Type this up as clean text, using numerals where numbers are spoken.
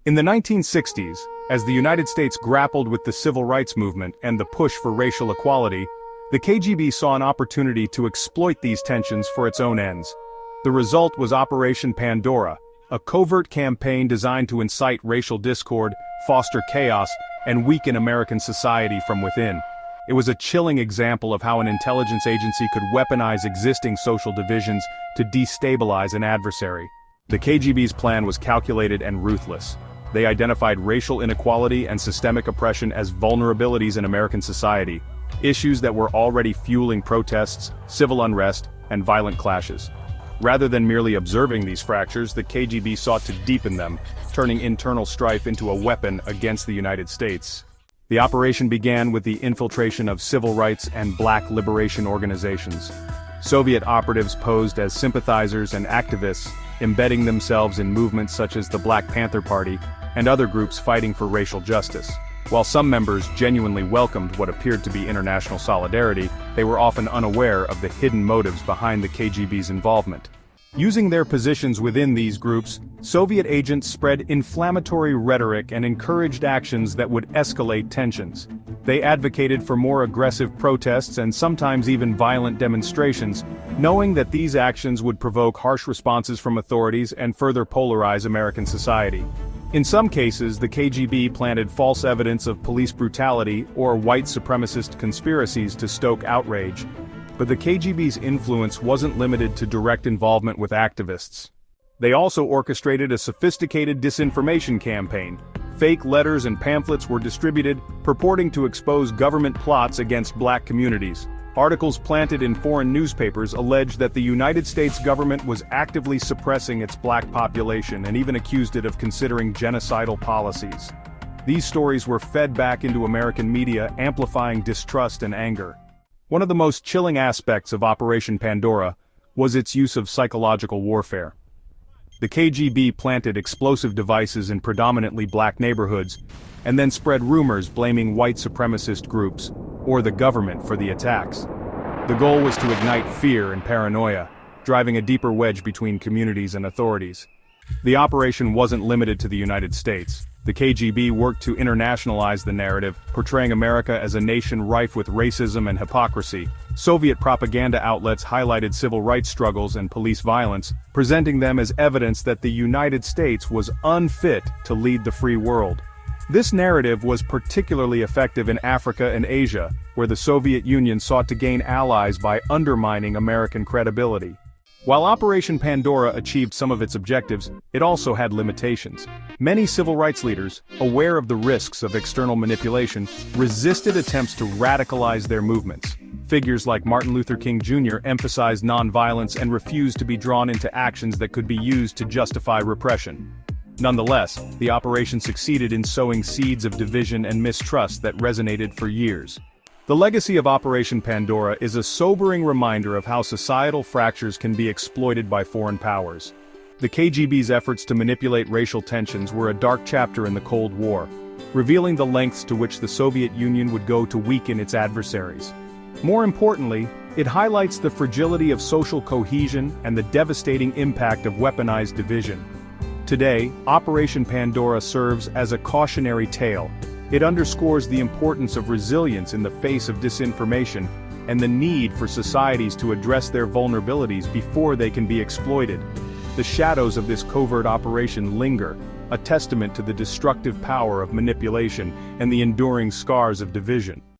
In the 1960s, as the United States grappled with the civil rights movement and the push for racial equality, the KGB saw an opportunity to exploit these tensions for its own ends. The result was Operation Pandora, a covert campaign designed to incite racial discord, foster chaos, and weaken American society from within. It was a chilling example of how an intelligence agency could weaponize existing social divisions to destabilize an adversary. The KGB's plan was calculated and ruthless. They identified racial inequality and systemic oppression as vulnerabilities in American society, issues that were already fueling protests, civil unrest, and violent clashes. Rather than merely observing these fractures, the KGB sought to deepen them, turning internal strife into a weapon against the United States. The operation began with the infiltration of civil rights and black liberation organizations. Soviet operatives posed as sympathizers and activists, embedding themselves in movements such as the Black Panther Party and other groups fighting for racial justice. While some members genuinely welcomed what appeared to be international solidarity, they were often unaware of the hidden motives behind the KGB's involvement. Using their positions within these groups, Soviet agents spread inflammatory rhetoric and encouraged actions that would escalate tensions. They advocated for more aggressive protests and sometimes even violent demonstrations, knowing that these actions would provoke harsh responses from authorities and further polarize American society. In some cases, the KGB planted false evidence of police brutality or white supremacist conspiracies to stoke outrage. But the KGB's influence wasn't limited to direct involvement with activists. They also orchestrated a sophisticated disinformation campaign. Fake letters and pamphlets were distributed, purporting to expose government plots against black communities. Articles planted in foreign newspapers alleged that the United States government was actively suppressing its black population and even accused it of considering genocidal policies. These stories were fed back into American media, amplifying distrust and anger. One of the most chilling aspects of Operation Pandora was its use of psychological warfare. The KGB planted explosive devices in predominantly black neighborhoods, and then spread rumors blaming white supremacist groups, or the government for the attacks. The goal was to ignite fear and paranoia, driving a deeper wedge between communities and authorities. The operation wasn't limited to the United States. The KGB worked to internationalize the narrative, portraying America as a nation rife with racism and hypocrisy. Soviet propaganda outlets highlighted civil rights struggles and police violence, presenting them as evidence that the United States was unfit to lead the free world. This narrative was particularly effective in Africa and Asia, where the Soviet Union sought to gain allies by undermining American credibility. While Operation Pandora achieved some of its objectives, it also had limitations. Many civil rights leaders, aware of the risks of external manipulation, resisted attempts to radicalize their movements. Figures like Martin Luther King Jr. emphasized nonviolence and refused to be drawn into actions that could be used to justify repression. Nonetheless, the operation succeeded in sowing seeds of division and mistrust that resonated for years. The legacy of Operation Pandora is a sobering reminder of how societal fractures can be exploited by foreign powers. The KGB's efforts to manipulate racial tensions were a dark chapter in the Cold War, revealing the lengths to which the Soviet Union would go to weaken its adversaries. More importantly, it highlights the fragility of social cohesion and the devastating impact of weaponized division. Today, Operation Pandora serves as a cautionary tale. It underscores the importance of resilience in the face of disinformation, and the need for societies to address their vulnerabilities before they can be exploited. The shadows of this covert operation linger, a testament to the destructive power of manipulation and the enduring scars of division.